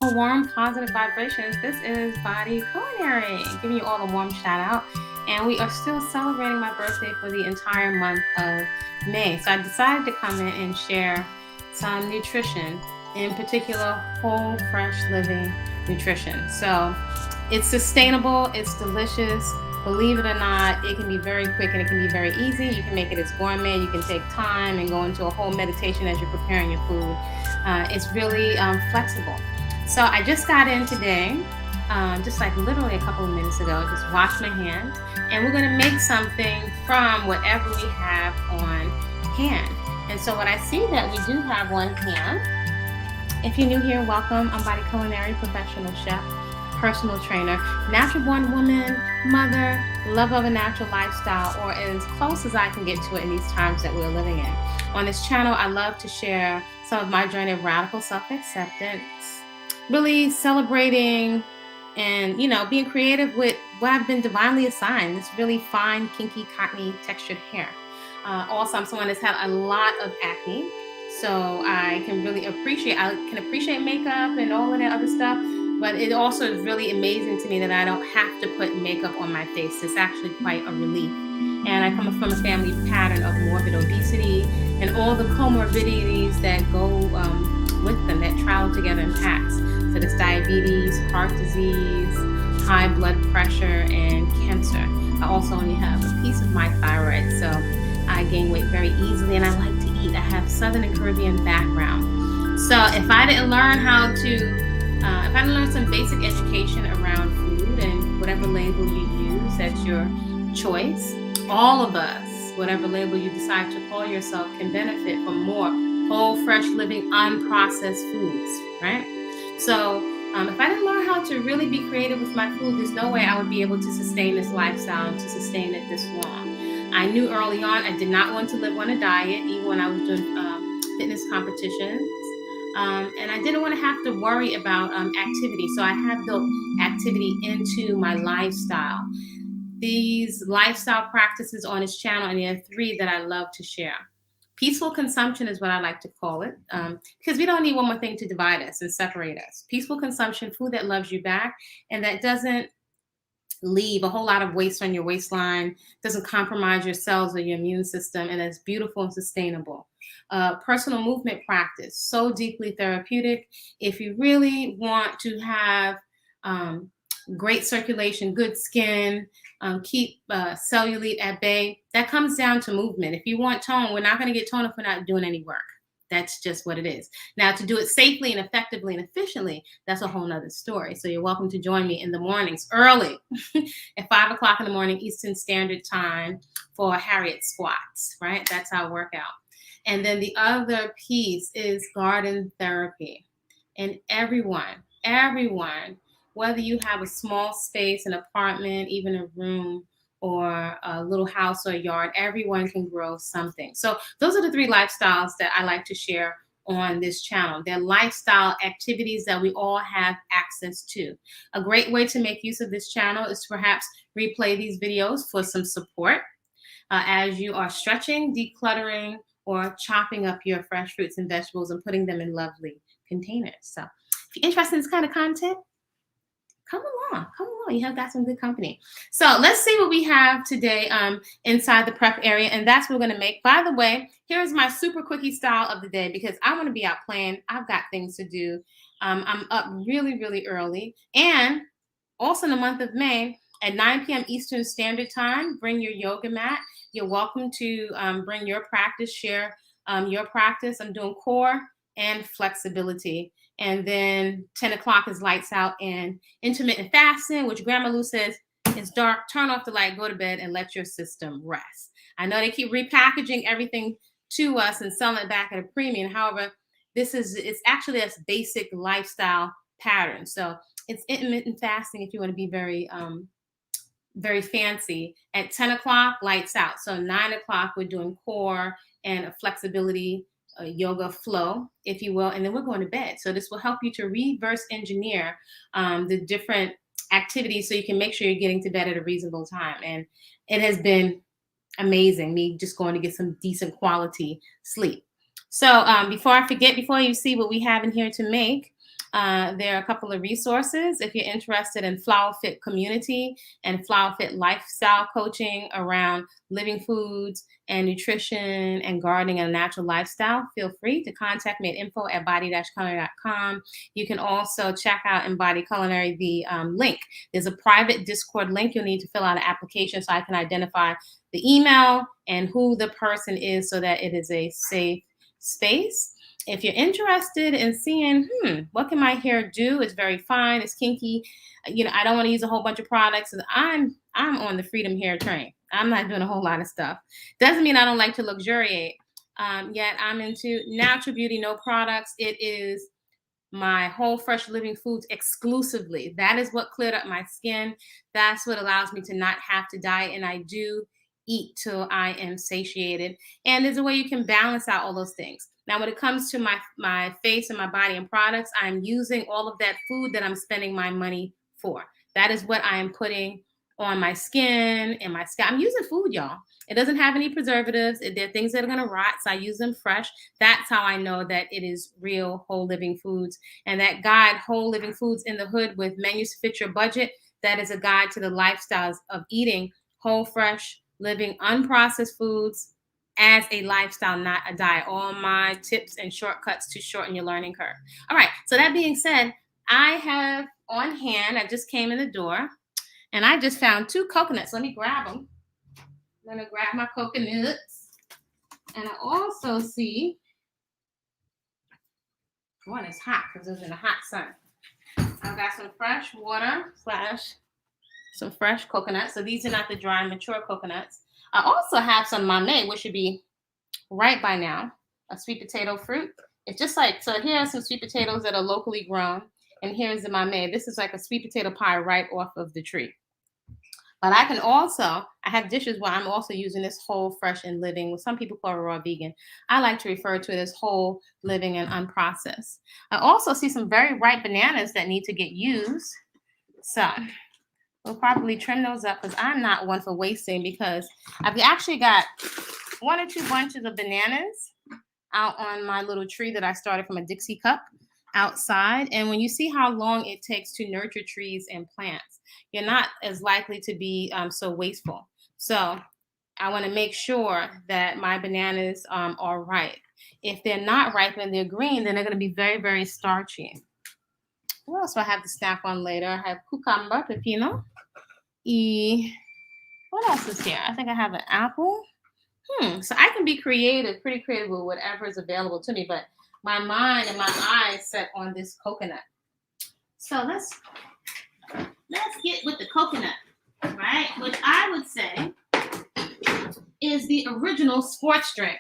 Warm, positive vibrations. This is Body Culinary, giving you all a warm shout out. And we are still celebrating my birthday for the entire month of May. So I decided to come in and share some nutrition, in particular, whole, fresh living nutrition. So it's sustainable, it's delicious. Believe it or not, it can be very quick and it can be very easy. You can make it as gourmet. You can take time and go into a whole meditation as you're preparing your food. It's really flexible. So I just got in today, just like literally a couple of minutes ago, just washed my hands, and we're gonna make something from whatever we have on hand. And so what I see that we do have on hand, if you're new here, welcome. I'm Body Culinary professional chef, personal trainer, natural born woman, mother, love of a natural lifestyle, or as close as I can get to it in these times that we're living in. On this channel, I love to share some of my journey of radical self-acceptance, really celebrating and, being creative with what I've been divinely assigned, this really fine, kinky, cottony textured hair. Also, I'm someone that's had a lot of acne, so I can appreciate makeup and all of that other stuff, but it also is really amazing to me that I don't have to put makeup on my face. It's actually quite a relief. And I come from a family pattern of morbid obesity and all the comorbidities that go with them, that travel together in packs. So there's diabetes, heart disease, high blood pressure, and cancer. I also only have a piece of my thyroid, so I gain weight very easily, and I like to eat. I have Southern and Caribbean background. So if I didn't learn some basic education around food and whatever label you use, that's your choice. All of us, whatever label you decide to call yourself, can benefit from more whole, fresh, living, unprocessed foods, right? So if I didn't learn how to really be creative with my food, there's no way I would be able to sustain this lifestyle and to sustain it this long. I knew early on I did not want to live on a diet, even when I was doing fitness competitions. And I didn't want to have to worry about activity. So I have built activity into my lifestyle. These lifestyle practices on this channel, and there are 3 that I love to share. Peaceful consumption is what I like to call it, because we don't need one more thing to divide us and separate us. Peaceful consumption, food that loves you back and that doesn't leave a whole lot of waste on your waistline, doesn't compromise your cells or your immune system, and is beautiful and sustainable. Personal movement practice, so deeply therapeutic. If you really want to have great circulation, good skin, keep cellulite at bay, that comes down to movement. If you want tone, we're not going to get tone if we're not doing any work. That's just what it is. Now, to do it safely and effectively and efficiently, that's a whole nother story. So you're welcome to join me in the mornings early at 5 o'clock in the morning, Eastern Standard Time, for Harriet squats, right? That's our workout. And then the other piece is garden therapy. And everyone, whether you have a small space, an apartment, even a room, or a little house or a yard, everyone can grow something. So those are the 3 lifestyles that I like to share on this channel. They're lifestyle activities that we all have access to. A great way to make use of this channel is to perhaps replay these videos for some support as you are stretching, decluttering, or chopping up your fresh fruits and vegetables and putting them in lovely containers. So if you're interested in this kind of content, come along. You have got some good company. So let's see what we have today inside the prep area, and that's what we're going to make. By the way, here's my super quickie style of the day because I want to be out playing. I've got things to do. I'm up really, really early, and also in the month of May at 9 p.m. Eastern Standard Time, bring your yoga mat. You're welcome to bring your practice, share your practice. I'm doing core and flexibility. And then 10 o'clock is lights out and intermittent fasting, which Grandma Lou says is dark. Turn off the light, go to bed, and let your system rest. I know they keep repackaging everything to us and selling it back at a premium. However, it's actually a basic lifestyle pattern. So it's intermittent fasting if you want to be very, very fancy. At 10 o'clock, lights out. So 9 o'clock, we're doing core and a flexibility yoga flow, if you will, and then we're going to bed. So this will help you to reverse engineer the different activities so you can make sure you're getting to bed at a reasonable time. And it has been amazing, me just going to get some decent quality sleep. So before I forget, before you see what we have in here to make, There are a couple of resources if you're interested in Flower Fit community and Flower Fit lifestyle coaching around living foods and nutrition and gardening and a natural lifestyle. Feel free to contact me at info@body-culinary.com. You can also check out in Body-Culinary the link. There's a private Discord link. You'll need to fill out an application so I can identify the email and who the person is so that it is a safe space. If you're interested in seeing, what can my hair do? It's very fine. It's kinky. I don't want to use a whole bunch of products. I'm on the freedom hair train. I'm not doing a whole lot of stuff. Doesn't mean I don't like to luxuriate. Yet I'm into natural beauty, no products. It is my whole fresh living foods exclusively. That is what cleared up my skin. That's what allows me to not have to diet. And I do eat till I am satiated. And there's a way you can balance out all those things. Now, when it comes to my face and my body and products, I'm using all of that food that I'm spending my money for. That is what I am putting on my skin and my scalp. I'm using food, y'all. It doesn't have any preservatives. There are things that are going to rot, so I use them fresh. That's how I know that it is real whole living foods. And that guide, Whole Living Foods in the Hood with Menus Fit Your Budget, that is a guide to the lifestyles of eating whole, fresh, living, unprocessed foods as a lifestyle, not a diet. All my tips and shortcuts to shorten your learning curve. All right, so that being said, I have on hand, I just came in the door, and I just found 2 coconuts. Let me grab them. I'm going to grab my coconuts. And I also see, one is hot because it's in the hot sun. I've got some fresh water / some fresh coconuts. So these are not the dry, mature coconuts. I also have some mamey, which should be right by now, a sweet potato fruit. It's just like, so here are some sweet potatoes that are locally grown. And here's the mamey. This is like a sweet potato pie right off of the tree. But I have dishes where I'm also using this whole, fresh, and living, what some people call raw vegan. I like to refer to it as whole, living, and unprocessed. I also see some very ripe bananas that need to get used. So we'll probably trim those up because I'm not one for wasting, because I've actually got 1 or 2 bunches of bananas out on my little tree that I started from a Dixie cup outside. And when you see how long it takes to nurture trees and plants, you're not as likely to be so wasteful. So I want to make sure that my bananas are ripe. If they're not ripe and they're green, then they're going to be very, very starchy. What else do I have to snack on later? I have cucumber, pepino. What else is here? I think I have an apple. So I can be creative, pretty creative with whatever is available to me, but my mind and my eyes set on this coconut. So let's get with the coconut, right? Which I would say is the original sports drink.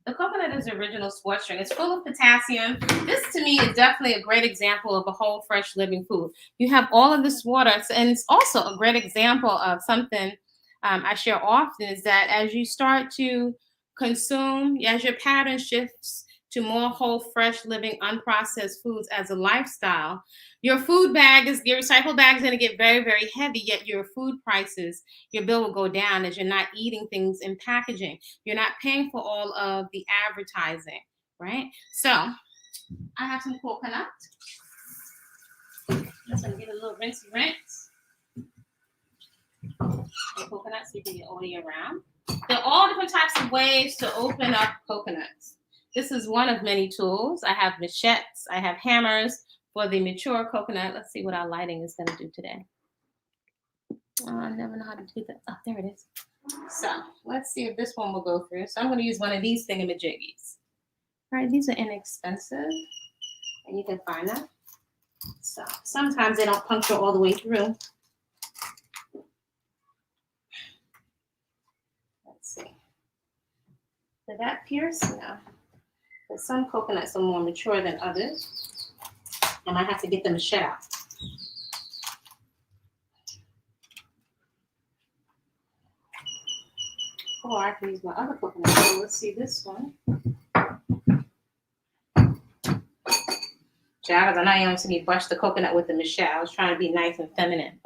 The coconut is the original sports drink. It's full of potassium. This, to me, is definitely a great example of a whole, fresh, living food. You have all of this water, and it's also a great example of something I share often, is that as you start to consume, as your pattern shifts to more whole, fresh, living, unprocessed foods as a lifestyle, your food bag your recycle bag is going to get very, very heavy, yet your food prices, your bill will go down as you're not eating things in packaging. You're not paying for all of the advertising, right? So I have some coconut. Just going to give it a little rinse. The coconut so you can get all year round. There are all different types of ways to open up coconuts. This is one of many tools. I have machetes. I have hammers for the mature coconut. Let's see what our lighting is going to do today. I never know how to do that. Oh, there it is. So let's see if this one will go through. So I'm going to use one of these thingamajiggies. All right, these are inexpensive, and you can find them. So sometimes they don't puncture all the way through. Let's see. Did that pierce? No. But some coconuts are more mature than others. I might have to get the machete out. Or I can use my other coconut. So let's see this one. Child, I know you don't see me brush the coconut with the machete. I was trying to be nice and feminine.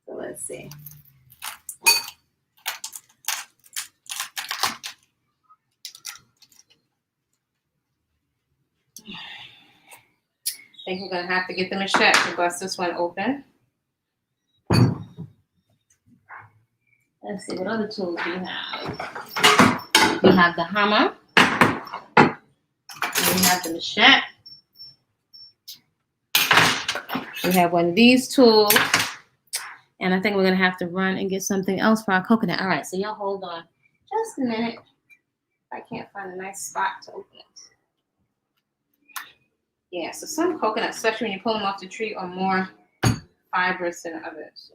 So let's see. think we're gonna have to get the machete to bust this one open. Let's see what other tools we have. We have the hammer. And we have the machete. We have one of these tools. And I think we're gonna have to run and get something else for our coconut. All right, so y'all hold on just a minute. I can't find a nice spot to open it. Yeah, so some coconuts, especially when you pull them off the tree, are more fibrous than others.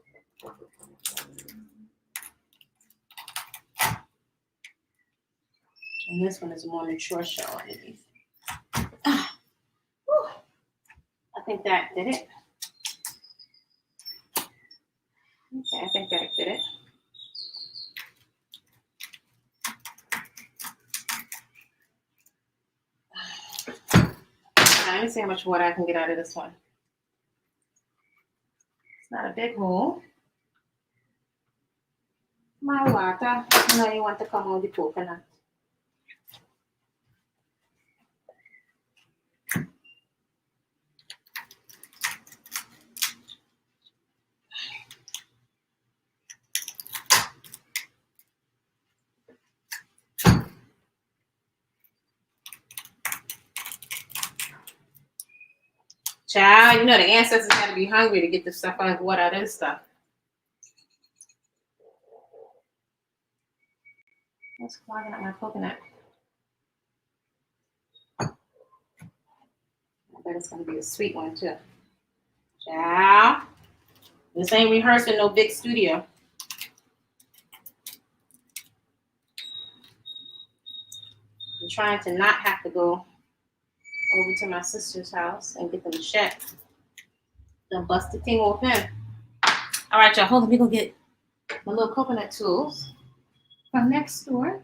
And this one is a more mature shell underneath. I think that did it. Okay, I think that did it. Let me see how much water I can get out of this one. It's not a big hole. My water. Now you want to come out the coconut. Child, you know the ancestors had to be hungry to get the stuff out of water out of this stuff. What's clogging up my coconut? I bet it's gonna be a sweet one too. Child, this ain't rehearsing no big studio. I'm trying to not have to go over to my sister's house and get the machete. Gonna bust the thing open. All right, y'all, hold on. We gonna get my little coconut tools from next door.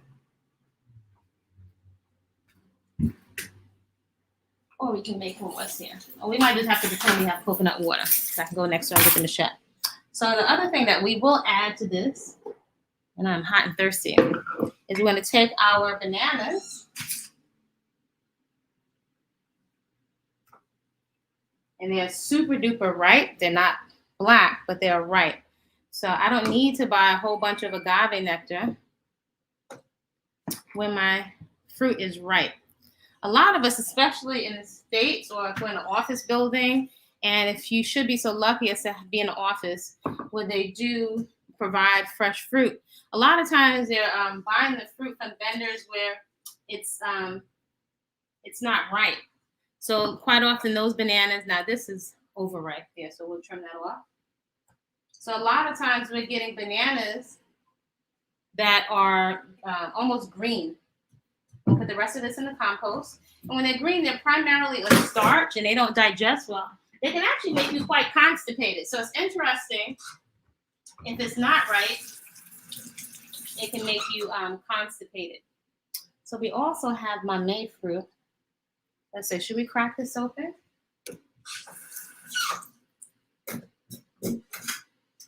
Or we can make one what's here. Or we might just have to pretend we have coconut water. So I can go next door and get the machete. So the other thing that we will add to this, and I'm hot and thirsty, is we're gonna take our bananas. And they're super duper ripe. They're not black, but they're ripe. So I don't need to buy a whole bunch of agave nectar when my fruit is ripe. A lot of us, especially in the States or if we're in an office building, and if you should be so lucky as to be in an office where they do provide fresh fruit, a lot of times they're buying the fruit from vendors where it's not ripe. So quite often those bananas, now this is overripe there, so we'll trim that off. So a lot of times we're getting bananas that are almost green. We'll put the rest of this in the compost. And when they're green, they're primarily a starch and they don't digest well. They can actually make you quite constipated. So it's interesting, if it's not right, it can make you constipated. So we also have mamey fruit. Let's say, should we crack this open?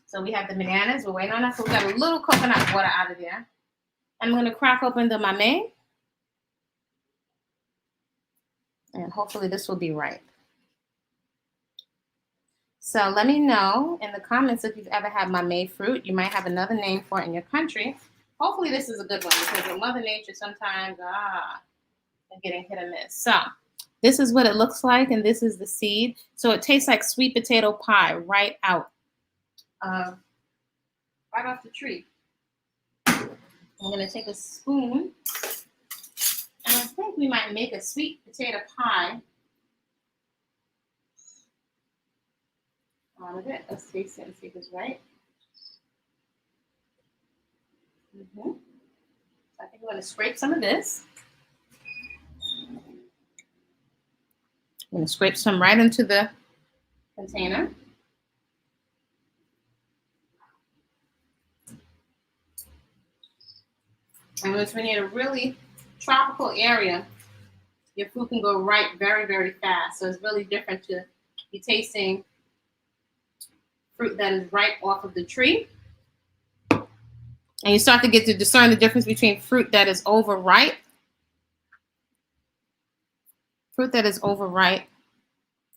So we have the bananas. We're waiting on that. So we got a little coconut water out of there. I'm going to crack open the mamey. And hopefully this will be right. So let me know in the comments if you've ever had mamey fruit. You might have another name for it in your country. Hopefully this is a good one because in Mother Nature sometimes they're getting hit or miss. So this is what it looks like, and this is the seed. So it tastes like sweet potato pie right out, right off the tree. I'm going to take a spoon, and I think we might make a sweet potato pie out of it. Let's taste it and see if it's right. So I think we're going to scrape some of this. I'm going to scrape some right into the container. And when you're in a really tropical area, your food can go ripe very, very fast. So it's really different to be tasting fruit that is ripe off of the tree. And you start to get to discern the difference between fruit that is overripe,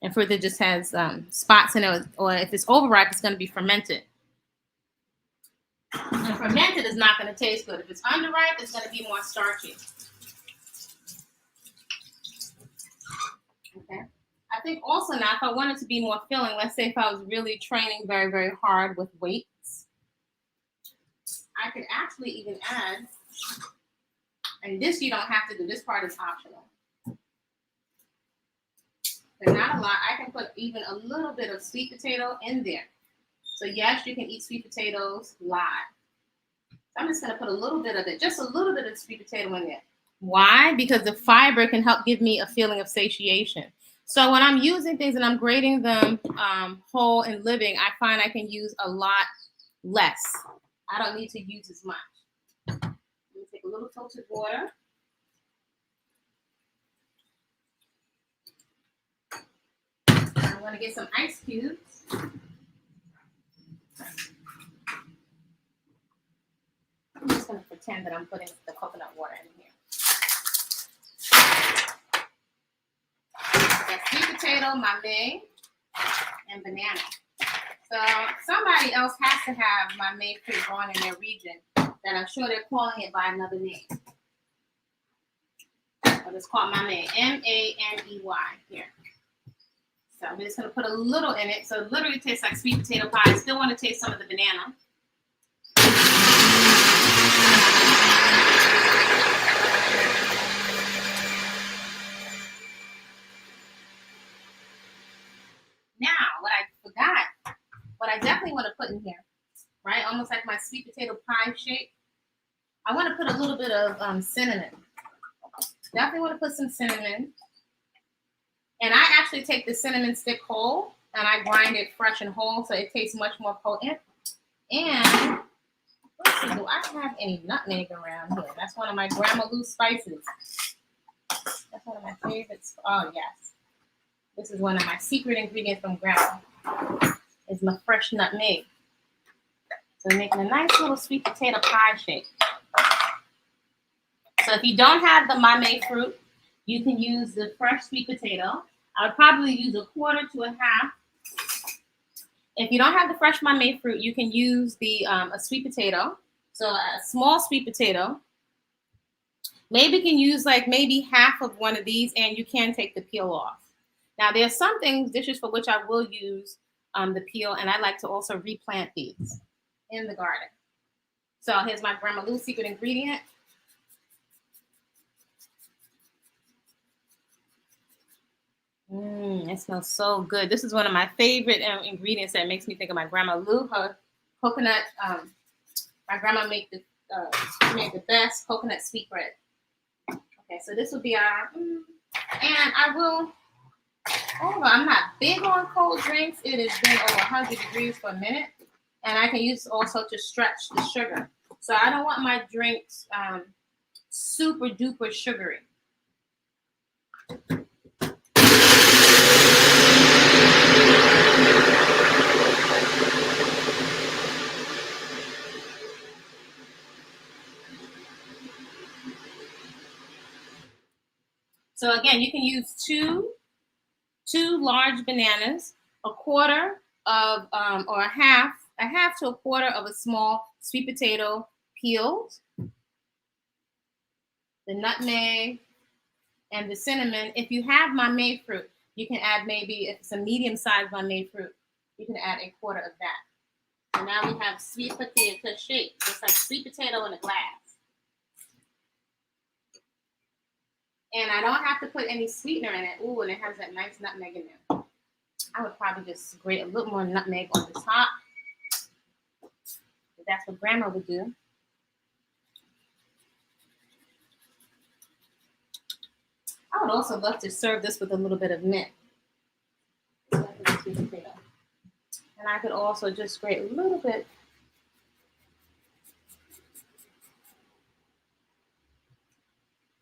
and fruit that just has spots in it, or if it's overripe, it's going to be fermented. And fermented is not going to taste good. If it's underripe, it's going to be more starchy. Okay. I think also now, if I wanted to be more filling, let's say if I was really training very, very hard with weights, I could actually even add, and this you don't have to do, this part is optional. But not a lot. I can put even a little bit of sweet potato in there. So yes, you can eat sweet potatoes live. So I'm just going to put a little bit of it, just a little bit of sweet potato in there. Why? Because the fiber can help give me a feeling of satiation. So when I'm using things and I'm grating them whole and living, I find I can use a lot less. I don't need to use as much. Let me take a little filtered water. I'm going to get some ice cubes. I'm just going to pretend that I'm putting the coconut water in here. Got sweet potato, mamey, and banana. So somebody else has to have mamey fruit growing in their region that I'm sure they're calling it by another name. But it's called mamey, M-A-M-E-Y here. So I'm just going to put a little in it. So it literally tastes like sweet potato pie. I still want to taste some of the banana. Now, what I definitely want to put in here, right? Almost like my sweet potato pie shape. I want to put a little bit of cinnamon. Definitely want to put some cinnamon. And I actually take the cinnamon stick whole and I grind it fresh and whole so it tastes much more potent. And let's see, do I have any nutmeg around here? That's one of my Grandma Lou's spices. That's one of my favorites. Oh, yes. This is one of my secret ingredients from Grandma. It's my fresh nutmeg. So we're making a nice little sweet potato pie shape. So if you don't have the mamey fruit, you can use the fresh sweet potato. I would probably use 1/4 to 1/2. If you don't have the fresh mamey fruit, you can use the a sweet potato. So a small sweet potato. Maybe you can use like maybe half of one of these, and you can take the peel off. Now there's some dishes for which I will use the peel, and I like to also replant these in the garden. So here's my Grandma Lou's secret ingredient. It smells so good. This is one of my favorite ingredients that makes me think of my Grandma Lou. Her coconut. My grandma made the best coconut sweetbread. Okay, so this will be our. And I will. Although I'm not big on cold drinks, it has been over 100 degrees for a minute, and I can use also to stretch the sugar. So I don't want my drinks super duper sugary. So again, you can use two large bananas, 1/4 of or a half to 1/4 of a small sweet potato peeled, the nutmeg, and the cinnamon. If you have mamey fruit, you can add maybe, if it's a medium-sized mamey fruit, you can add 1/4 of that. So now we have sweet potato shape, just like sweet potato in a glass. And I don't have to put any sweetener in it. Ooh, and it has that nice nutmeg in there. I would probably just grate a little more nutmeg on the top. That's what Grandma would do. I would also love to serve this with a little bit of mint. And I could also just grate a little bit.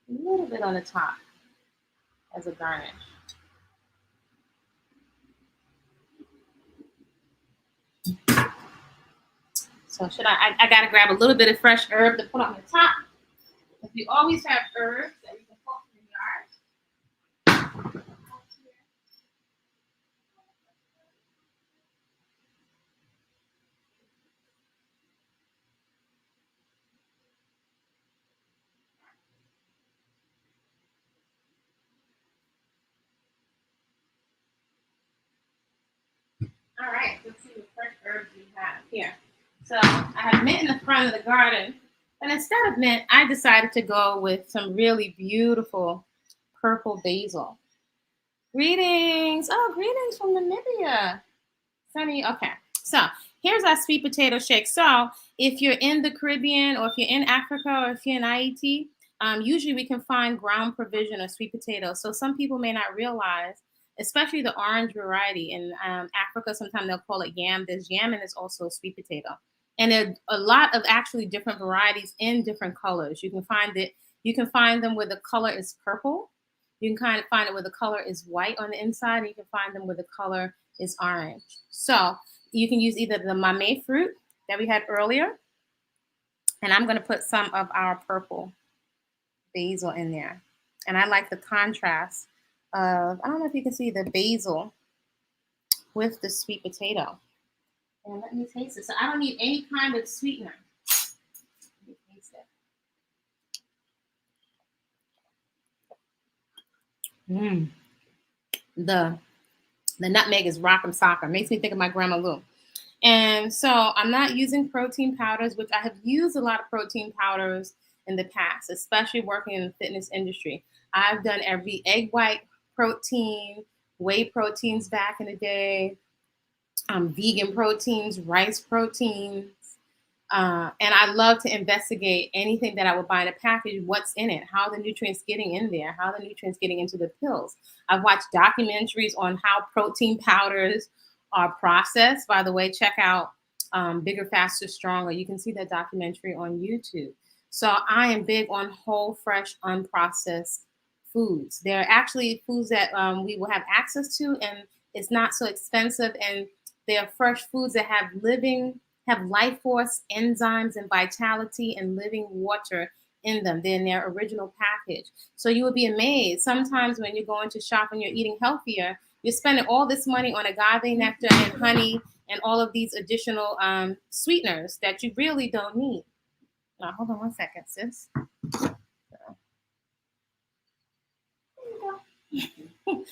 A little bit on the top as a garnish. So should I gotta grab a little bit of fresh herb to put on the top. If you always have herbs that you can put in the yard. herbs we have here. So I have mint in the front of the garden, but instead of mint, I decided to go with some really beautiful purple basil. Greetings! Oh, greetings from Namibia. Sunny. Okay. So here's our sweet potato shake. So if you're in the Caribbean or if you're in Africa or if you're in IET, usually we can find ground provision of sweet potatoes. So some people may not realize, especially the orange variety in Africa, sometimes they'll call it yam. There's yam and there's also sweet potato. And there are a lot of actually different varieties in different colors. You can find them where the color is purple. You can kind of find it where the color is white on the inside, and you can find them where the color is orange. So you can use either the mame fruit that we had earlier, and I'm going to put some of our purple basil in there. And I like the contrast of, I don't know if you can see the basil with the sweet potato. And let me taste it. So I don't need any kind of sweetener. Let me taste it. The nutmeg is rock'em sock'em. Makes me think of my grandma Lou. And so I'm not using protein powders, which I have used a lot of protein powders in the past, especially working in the fitness industry. I've done every egg white protein, whey proteins back in the day, vegan proteins, rice proteins. And I love to investigate anything that I would buy in a package, what's in it, how the nutrients getting in there, how the nutrients getting into the pills. I've watched documentaries on how protein powders are processed. By the way, check out Bigger, Faster, Stronger. You can see that documentary on YouTube. So I am big on whole, fresh, unprocessed foods. They're actually foods that we will have access to, and it's not so expensive. And they're fresh foods that have life force, enzymes, and vitality and living water in them. They're in their original package. So you would be amazed. Sometimes when you're going to shop and you're eating healthier, you're spending all this money on agave nectar and honey and all of these additional sweeteners that you really don't need. Now, hold on one second, sis. It's a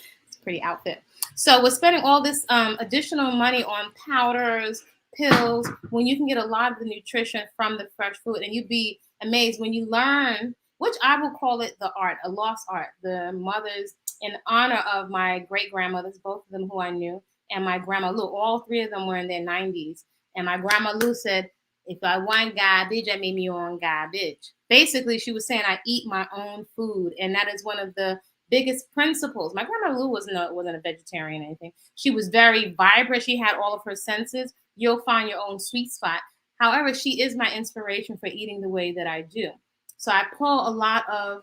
pretty outfit. So we're spending all this additional money on powders, pills, when you can get a lot of the nutrition from the fresh food. And you'd be amazed when you learn, which I will call it the art, a lost art. The mothers, in honor of my great grandmothers, both of them who I knew, and my grandma Lou, all three of them were in their 90s. And my grandma Lou said, if I want garbage, I make me own garbage. Basically, she was saying I eat my own food. And that is one of the biggest principles. My grandma Lou wasn't a vegetarian or anything. She was very vibrant. She had all of her senses. You'll find your own sweet spot. However, she is my inspiration for eating the way that I do. So I pull a lot of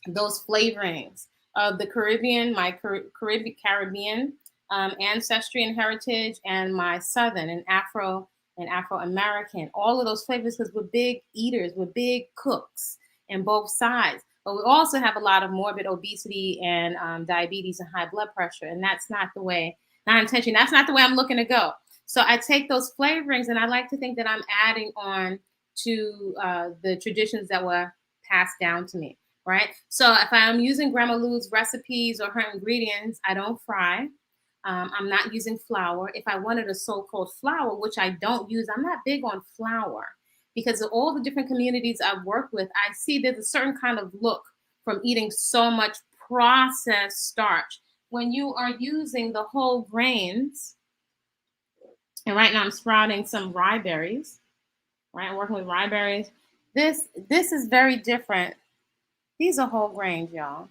those flavorings of the Caribbean, my Caribbean ancestry and heritage, and my Southern and Afro-American. All of those flavors, because we're big eaters, we're big cooks in both sides. But we also have a lot of morbid obesity and diabetes and high blood pressure. And that's not the way, not intention, that's not the way I'm looking to go. So I take those flavorings and I like to think that I'm adding on to the traditions that were passed down to me, right? So if I'm using Grandma Lou's recipes or her ingredients, I don't fry. I'm not using flour. If I wanted a so-called flour, which I don't use, I'm not big on flour. Because of all the different communities I've worked with, I see there's a certain kind of look from eating so much processed starch. When you are using the whole grains, and right now I'm sprouting some rye berries, right? I'm working with rye berries. This is very different. These are whole grains, y'all.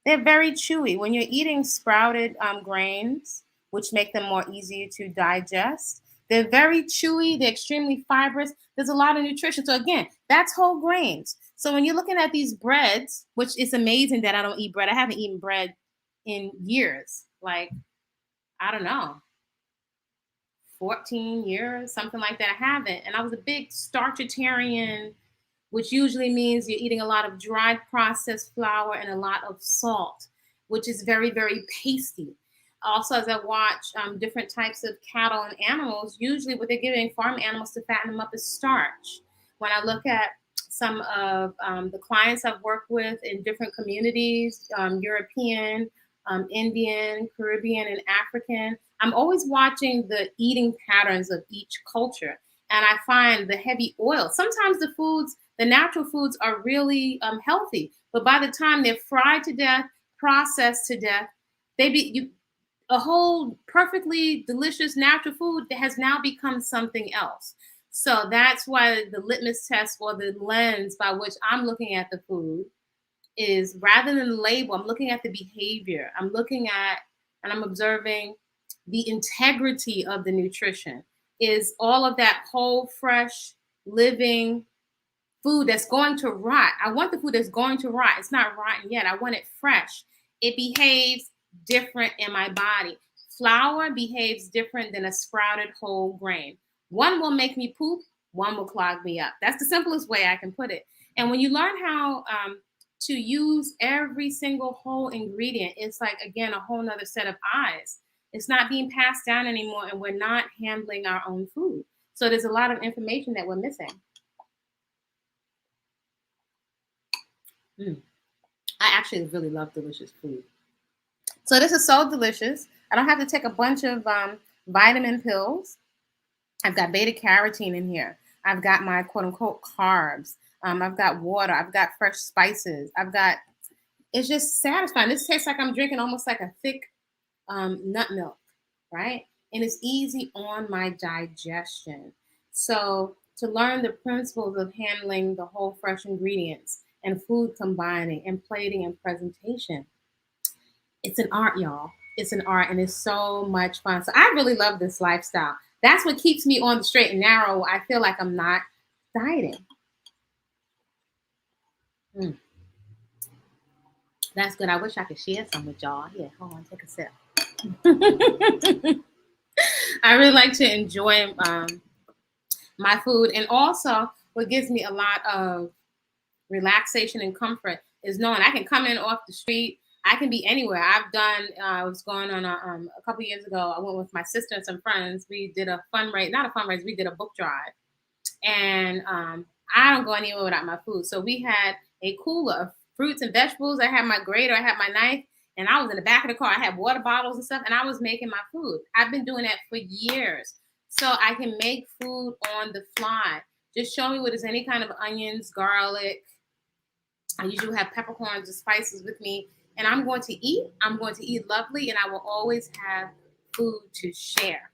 They're very chewy. When you're eating sprouted grains, which make them more easier to digest, they're very chewy. They're extremely fibrous. There's a lot of nutrition. So again, that's whole grains. So when you're looking at these breads, which is amazing that I don't eat bread. I haven't eaten bread in years. Like, I don't know, 14 years, something like that. I haven't. And I was a big starchitarian, which usually means you're eating a lot of dried processed flour and a lot of salt, which is very, very pasty. Also, as I watch different types of cattle and animals, usually what they're giving farm animals to fatten them up is starch. When I look at some of the clients I've worked with in different communities, European, Indian, Caribbean, and African. I'm always watching the eating patterns of each culture. And I find the heavy oil. Sometimes the foods, the natural foods, are really healthy, but by the time they're fried to death, processed to death, a whole perfectly delicious natural food that has now become something else. So that's why the litmus test or the lens by which I'm looking at the food is, rather than the label, I'm looking at the behavior. I'm looking at and I'm observing the integrity of the nutrition. Is all of that whole, fresh, living food that's going to rot? I want the food that's going to rot. It's not rotten yet. I want it fresh. It behaves different in my body. Flour behaves different than a sprouted whole grain. One will make me poop, one will clog me up. That's the simplest way I can put it. And when you learn how to use every single whole ingredient, it's like, again, a whole nother set of eyes. It's not being passed down anymore, and we're not handling our own food. So there's a lot of information that we're missing. I actually really love delicious food. So this is so delicious. I don't have to take a bunch of vitamin pills. I've got beta carotene in here. I've got my quote unquote carbs. I've got water. I've got fresh spices. It's just satisfying. This tastes like I'm drinking almost like a thick nut milk, right? And it's easy on my digestion. So to learn the principles of handling the whole fresh ingredients and food combining and plating and presentation, it's an art, y'all. It's an art, and it's so much fun. So I really love this lifestyle. That's what keeps me on the straight and narrow. I feel like I'm not dieting. That's good. I wish I could share some with y'all. Here, hold on, take a sip. I really like to enjoy my food. And also, what gives me a lot of relaxation and comfort is knowing I can come in off the street. I can be anywhere. I was going on a couple years ago. I went with my sister and some friends. We did a fundraiser, not a fundraiser, we did a book drive. And I don't go anywhere without my food. So we had a cooler of fruits and vegetables. I had my grater, I had my knife, and I was in the back of the car. I had water bottles and stuff, and I was making my food. I've been doing that for years. So I can make food on the fly. Just show me what is any kind of onions, garlic. I usually have peppercorns and spices with me. And I'm going to eat. I'm going to eat lovely, and I will always have food to share.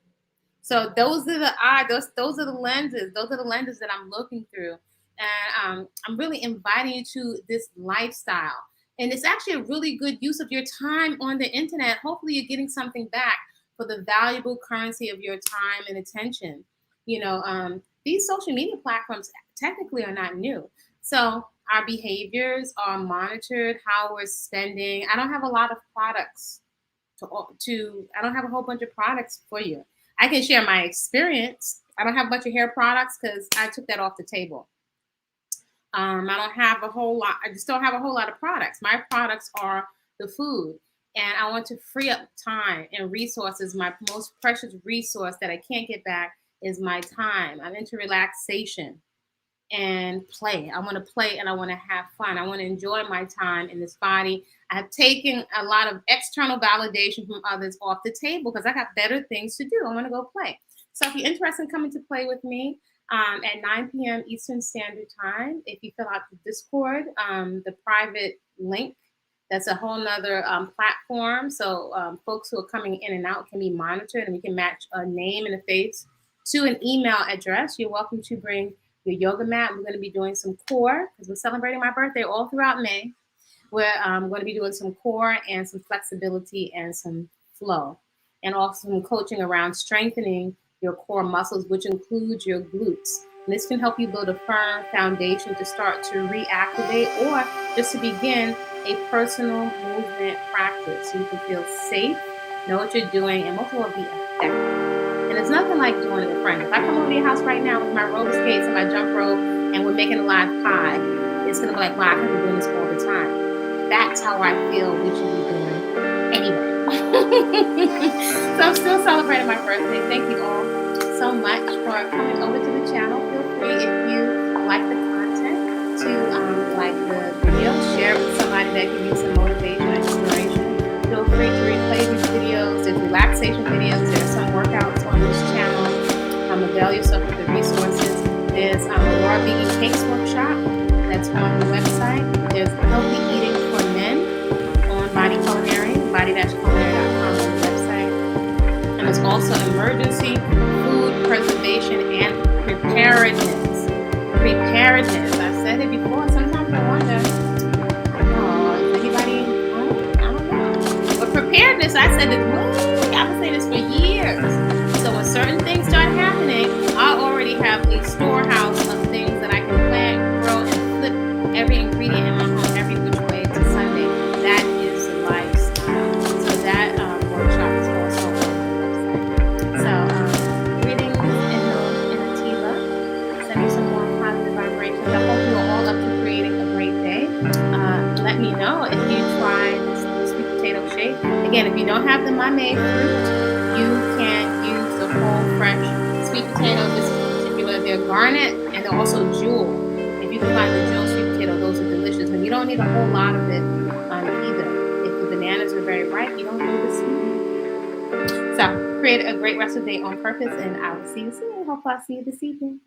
So those are those are the lenses. Those are the lenses that I'm looking through, and I'm really inviting you to this lifestyle. And it's actually a really good use of your time on the internet. Hopefully, you're getting something back for the valuable currency of your time and attention. These social media platforms technically are not new. So our behaviors are monitored, how we're spending. I don't have a lot of products I don't have a whole bunch of products for you. I can share my experience. I don't have a bunch of hair products because I took that off the table. I don't have a whole lot. I just don't have a whole lot of products. My products are the food. And I want to free up time and resources. My most precious resource that I can't get back is my time. I'm into relaxation and play. I want to play and I want to have fun. I want to enjoy my time in this body. I have taken a lot of external validation from others off the table because I got better things to do. I want to go play. So if you're interested in coming to play with me at 9 p.m. Eastern Standard Time, if you fill out the Discord, the private link, that's a whole nother platform. So folks who are coming in and out can be monitored, and we can match a name and a face to an email address. You're welcome to bring your yoga mat. We're going to be doing some core because we're celebrating my birthday all throughout May. We're going to be doing some core and some flexibility and some flow, and also some coaching around strengthening your core muscles, which includes your glutes. And this can help you build a firm foundation to start to reactivate or just to begin a personal movement practice so you can feel safe, know what you're doing, and most of all, be effective. And it's nothing like doing it with friends. If I come over to your house right now with my roller skates and my jump rope and we're making a live pie, it's going to be like, wow, I could be doing this all the time. That's how I feel we should be doing anyway. So I'm still celebrating my birthday. Thank you all so much for coming over to the channel. Feel free, if you like the content, to like the video, share it with somebody that can use some motivation or inspiration. Feel free to replay these videos. There's relaxation videos. There's some workouts on this channel. Avail yourself of the resources. There's a raw vegan cakes workshop that's on the website. There's healthy eating for men on Body-Culinary, body-culinary.com on the website. And there's also emergency food preservation and preparedness. Preparedness. I've said it before. Sometimes I wonder, is anybody, I don't know. But preparedness, I said this I've been saying this for years. So when certain things start happening, I already have a storehouse of things that I can plant, grow, and flip every ingredient in my home every which way to Sunday. That is the lifestyle. So that workshop is also on the website. So greetings in Tila. Send you some more positive vibrations. I hope you are all up to creating a great day. Let me know if you tried this sweet potato shake. Again, if you don't have the mamey fruit, you can use the whole fresh sweet potato. This is particular. They're garnet and they're also jewel. If you can find the jewel sweet potato, those are delicious. And you don't need a whole lot of it either. If the bananas are very ripe, you don't need the sweet. So create a great rest of the day on purpose, and I will see you soon. Hope I'll see you this evening.